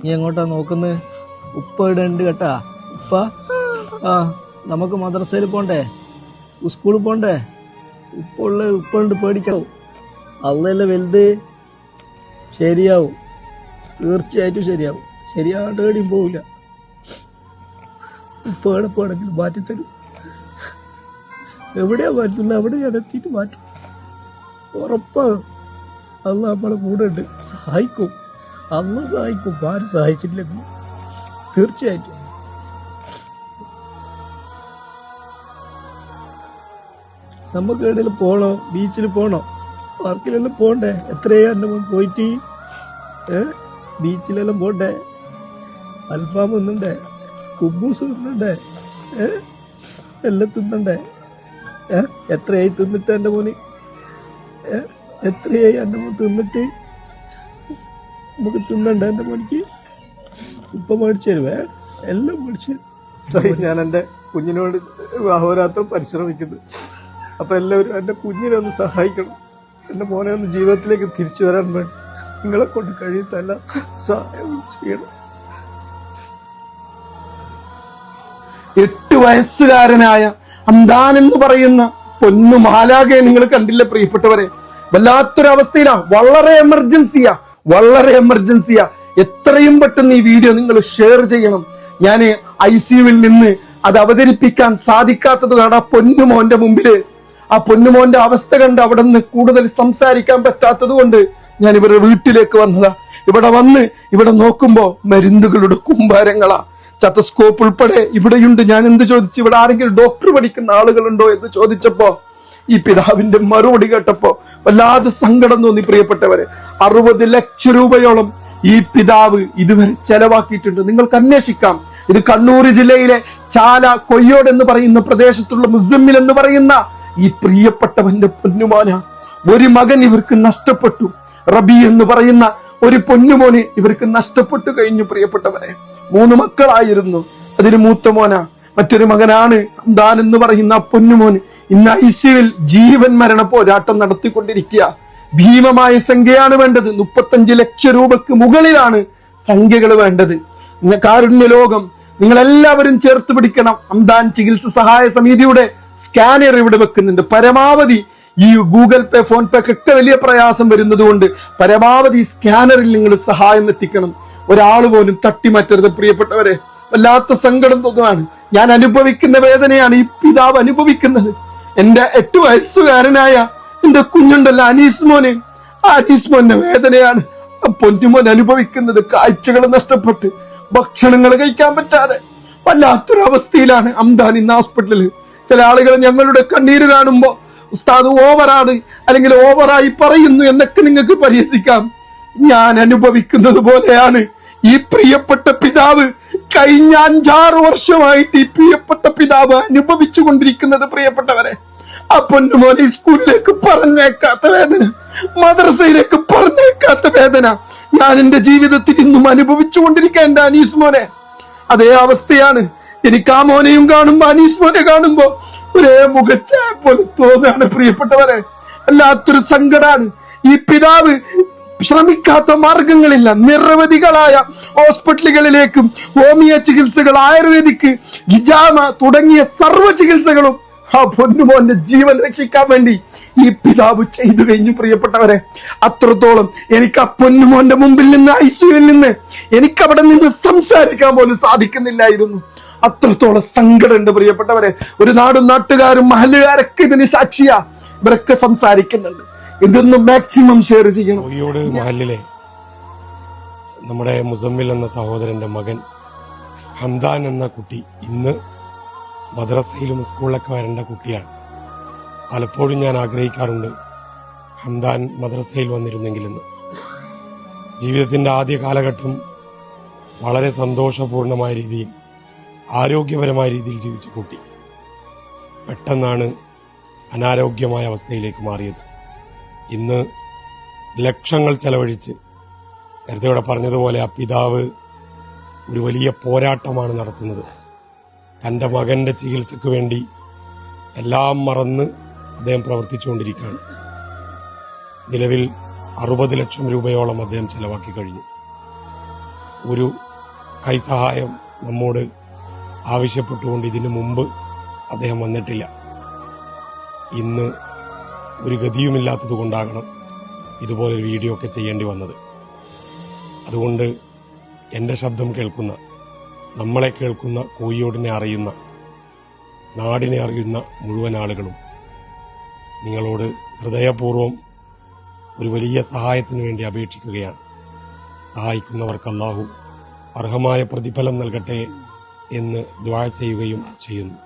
നീ എങ്ങോട്ടാ നോക്കുന്നത്? ഉപ്പ ഇവിടെ ഉണ്ട് കേട്ടാ. ഉപ്പ നമുക്ക് മദ്രസയിൽ പോണ്ടേ, സ്കൂളിൽ പോണ്ടേ? ഉപ്പ ഉണ്ട്, പേടിക്കണം. അള്ളല്ലേ വലുത്. ശരിയാവും, തീർച്ചയായിട്ടും ശരിയാവും. ശരിയാവാണ്ട് എവിടെയും പോവില്ല. ഉപ്പ എവിടെപ്പോണെങ്കിലും മാറ്റിത്തരും. എവിടെയാ മാറ്റുന്നില്ല അവിടെ ഞാൻ എത്തിയിട്ട് മാറ്റും. ഉറപ്പാ. അള്ള നമ്മളെ കൂടെ ഉണ്ട്, സഹായിക്കും. അള്ള സഹായിക്കും, ആരും സഹായിച്ചിട്ടില്ലെങ്കിൽ തീർച്ചയായിട്ടും. നമുക്ക് എവിടെയെങ്കിലും പോണോ? ബീച്ചിൽ പോണോ? പാർക്കിലെല്ലാം പോണ്ടേ? എത്രയോ എൻ്റെ മുൻ പോയിട്ട് ബീച്ചിലെല്ലാം പോണ്ടേ? അൽഫാം തിന്നണ്ടേ? കുബൂസ് തിന്നണ്ടേ? എല്ലാം തിന്നണ്ടേ? എത്രയായി തിന്നിട്ട് എൻ്റെ മോന്? എത്രയായി എൻ്റെ മോൻ തിന്നിട്ട്? നമുക്ക് തിന്നണ്ടേ എൻ്റെ മോനിക്ക്? ഉപ്പ മേടിച്ചു തരുവേ, എല്ലാം മേടിച്ചു. ഞാൻ എൻ്റെ കുഞ്ഞിനോട് അഹോരാത്രം പരിശ്രമിക്കുന്നു. അപ്പൊ എല്ലാവരും എൻ്റെ കുഞ്ഞിനെ ഒന്ന് സഹായിക്കണം. എൻ്റെ മോനെ ഒന്ന് ജീവിതത്തിലേക്ക് തിരിച്ചു വരാൻ വേണ്ടി നിങ്ങളെ കൊണ്ട് കഴിയത്തല്ല സഹായം ചെയ്യണം. 8 വയസ്സുകാരനായ ഹംദാൻ എന്ന് പറയുന്ന പൊന്നു മാലാഖയെ നിങ്ങൾ കണ്ടില്ല പ്രിയപ്പെട്ടവരെ? വല്ലാത്തൊരവസ്ഥയിലാണ്. വളരെ എമർജൻസിയാ. എത്രയും പെട്ടെന്ന് ഈ വീഡിയോ നിങ്ങൾ ഷെയർ ചെയ്യണം. ഞാൻ ICUവിൽ നിന്ന് അത് അവതരിപ്പിക്കാൻ സാധിക്കാത്തതാണ് ആ പൊന്നുമോന്റെ മുമ്പില്. ആ പൊന്നുമോന്റെ അവസ്ഥ കണ്ട് അവിടെ നിന്ന് കൂടുതൽ സംസാരിക്കാൻ പറ്റാത്തത് കൊണ്ട് ഞാൻ ഇവരുടെ വീട്ടിലേക്ക് വന്നതാ. ഇവിടെ നോക്കുമ്പോ മരുന്നുകളുടെ കുമ്പാരങ്ങളാ. സ്റ്റെതസ്കോപ്പ് ഉൾപ്പെടെ ഇവിടെയുണ്ട്. ഞാൻ എന്ത് ചോദിച്ചു, ഇവിടെ ആരെങ്കിലും ഡോക്ടർ പഠിക്കുന്ന ആളുകളുണ്ടോ എന്ന് ചോദിച്ചപ്പോ ഈ പിതാവിന്റെ മറുപടി കേട്ടപ്പോ വല്ലാതെ സങ്കടം തോന്നി പ്രിയപ്പെട്ടവരെ. 60 ലക്ഷം രൂപയോളം ഈ പിതാവ് ഇതുവരെ ചെലവാക്കിയിട്ടുണ്ട്. നിങ്ങൾക്ക് അന്വേഷിക്കാം. ഇത് കണ്ണൂർ ജില്ലയിലെ ചാല കൊയ്യോട് എന്ന് പറയുന്ന പ്രദേശത്തുള്ള മുസമ്മിൽ എന്ന് പറയുന്ന ഈ പ്രിയപ്പെട്ടവന്റെ പൊന്നുമോന. ഒരു മകൻ ഇവർക്ക് നഷ്ടപ്പെട്ടു. റബി എന്ന് പറയുന്ന ഒരു പൊന്നുമോനെ ഇവർക്ക് നഷ്ടപ്പെട്ടു കഴിഞ്ഞു പ്രിയപ്പെട്ടവരെ. 3 മക്കളായിരുന്നു. അതിന് മൂത്ത മോന. മറ്റൊരു മകനാണ് ഹംദാൻ എന്ന് പറയുന്ന പൊന്നുമോന്. ഇന്ന് ICUവിൽ ജീവൻ മരണ പോരാട്ടം നടത്തിക്കൊണ്ടിരിക്കുക. ഭീമമായ സംഖ്യയാണ് വേണ്ടത്. 35 ലക്ഷം രൂപക്ക് മുകളിലാണ് സംഖ്യകൾ വേണ്ടത്. കാരുണ്യ ലോകം നിങ്ങളെല്ലാവരും ചേർത്ത് പിടിക്കണം. ഹംദാൻ ചികിത്സ സഹായ സമിതിയുടെ സ്കാനർ ഇവിടെ വെക്കുന്നുണ്ട്. പരമാവധി ഈ ഗൂഗിൾ പേ, ഫോൺ പേ ഒക്കെ വലിയ പ്രയാസം വരുന്നത് കൊണ്ട് പരമാവധി സ്കാനറിൽ നിങ്ങൾ സഹായം എത്തിക്കണം. ഒരാൾ പോലും തട്ടിമാറ്റരുത് പ്രിയപ്പെട്ടവരെ. വല്ലാത്ത സങ്കടം തോന്നുകയാണ്. ഞാൻ അനുഭവിക്കുന്ന വേദനയാണ് ഈ പിതാവ് അനുഭവിക്കുന്നത്. എന്റെ 8 വയസ്സുകാരനായ എന്റെ കുഞ്ഞുണ്ടല്ലോ അനീസ് മോനെ, ആ അനീസ് മോന്റെ വേദനയാണ് പൊന്നുമോൻ അനുഭവിക്കുന്നത്. കാഴ്ചകൾ നഷ്ടപ്പെട്ട് ഭക്ഷണങ്ങൾ കഴിക്കാൻ പറ്റാതെ വല്ലാത്തൊരു അവസ്ഥയിലാണ് ഹംദാൻ ഇന്ന് ഹോസ്പിറ്റലിൽ. ചില ആളുകൾ ഞങ്ങളുടെ കണ്ണീര് കാണുമ്പോ ഉസ്താദ് ഓവറാണ് അല്ലെങ്കിൽ ഓവറായി പറയുന്നു എന്നൊക്കെ നിങ്ങൾക്ക് പരിഹസിക്കാം. ഞാൻ അനുഭവിക്കുന്നത് പോലെയാണ് ഈ പ്രിയപ്പെട്ട പിതാവ് കഴിഞ്ഞ 5-6 വർഷമായിട്ട് ഈ പ്രിയപ്പെട്ട പിതാവ് അനുഭവിച്ചു കൊണ്ടിരിക്കുന്നത് പ്രിയപ്പെട്ടവരെ. ആ പൊന്നുമോനെ സ്കൂളിലേക്ക് പറഞ്ഞേക്കാത്ത വേദന, മദ്രസയിലേക്ക് പറഞ്ഞേക്കാത്ത വേദന ഞാൻ എന്റെ ജീവിതത്തിൽ ഇന്നും അനുഭവിച്ചു കൊണ്ടിരിക്കുക. എന്റെ അനീസ് മോനെ അതേ അവസ്ഥയാണ്. എനിക്ക് ആ മോനെയും കാണുമ്പോ അനീസ് മോനെ കാണുമ്പോ ഒരേ മുഖച്ചായ പോലെ തോന്നാണ് പ്രിയപ്പെട്ടവരെ. വല്ലാത്തൊരു സങ്കടാണ്. ഈ പിതാവ് ശ്രമിക്കാത്ത മാർഗങ്ങളില്ല. നിരവധികളായ ഹോസ്പിറ്റലുകളിലേക്കും ഹോമിയോ ചികിത്സകൾ, ആയുർവേദിക്, ഹിജാമ തുടങ്ങിയ സർവ്വ ചികിത്സകളും ആ പൊന്നുമോന്റെ ജീവൻ രക്ഷിക്കാൻ വേണ്ടി ഈ പിതാവ് ചെയ്തു കഴിഞ്ഞു പ്രിയപ്പെട്ടവരെ. അത്രത്തോളം എനിക്ക് ആ പൊന്നുമോന്റെ മുമ്പിൽ നിന്ന് ICUവിൽ നിന്ന് എനിക്ക് അവിടെ നിന്ന് സംസാരിക്കാൻ പോലും സാധിക്കുന്നില്ലായിരുന്നു. അത്രത്തോളം സങ്കടമുണ്ട് പ്രിയപ്പെട്ടവരെ. ഒരു നാടും നാട്ടുകാരും മഹല്ലുകാരൊക്കെ ഇതിന് സാക്ഷിയാ. ഇവരൊക്കെ സംസാരിക്കുന്നുണ്ട്. ഇതൊന്നും മാക്സിമം ഷെയർ ചെയ്യണം. കൊയ്യോട് മഹല്ലിലെ നമ്മുടെ മുസമ്മിൽ എന്ന സഹോദരന്റെ മകൻ ഹംദാൻ എന്ന കുട്ടി ഇന്ന് മദ്രസയിലും സ്കൂളിലൊക്കെ വരേണ്ട കുട്ടിയാണ്. പലപ്പോഴും ഞാൻ ആഗ്രഹിക്കാറുണ്ട് ഹംദാൻ മദ്രസയിൽ വന്നിരുന്നെങ്കിലെന്ന്. ജീവിതത്തിന്റെ ആദ്യ കാലഘട്ടം വളരെ സന്തോഷപൂർണമായ രീതിയിൽ, ആരോഗ്യപരമായ രീതിയിൽ ജീവിച്ച കുട്ടി പെട്ടെന്നാണ് അനാരോഗ്യമായ അവസ്ഥയിലേക്ക് മാറിയത്. ഇന്ന് ലക്ഷങ്ങൾ ചെലവഴിച്ച്, നേരത്തെ ഇവിടെ പറഞ്ഞതുപോലെ ആ പിതാവ് ഒരു വലിയ പോരാട്ടമാണ് നടത്തുന്നത്. തൻ്റെ മകന്റെ ചികിത്സയ്ക്ക് വേണ്ടി എല്ലാം മറന്ന് അദ്ദേഹം പ്രവർത്തിച്ചുകൊണ്ടിരിക്കുകയാണ്. നിലവിൽ 60 ലക്ഷം രൂപയോളം അദ്ദേഹം ചെലവാക്കി കഴിഞ്ഞു. ഒരു കൈസഹായം നമ്മോട് ആവശ്യപ്പെട്ടുകൊണ്ട് ഇതിനു മുമ്പ് അദ്ദേഹം വന്നിട്ടില്ല. ഇന്ന് ഒരു ഗതിയുമില്ലാത്തത് കൊണ്ടാകണം ഇതുപോലൊരു വീഡിയോ ഒക്കെ ചെയ്യേണ്ടി വന്നത്. അതുകൊണ്ട് എൻ്റെ ശബ്ദം കേൾക്കുന്ന, നമ്മളെ കേൾക്കുന്ന, കോഴിയോടിനെ അറിയുന്ന, നാടിനെ അറിയുന്ന മുഴുവൻ ആളുകളും നിങ്ങളോട് ഹൃദയപൂർവ്വം ഒരു വലിയ സഹായത്തിന് വേണ്ടി അപേക്ഷിക്കുകയാണ്. സഹായിക്കുന്നവർക്ക് അല്ലാഹു അർഹമായ പ്രതിഫലം നൽകട്ടെ എന്ന് ദുആ ചെയ്യുകയും ചെയ്യുന്നു.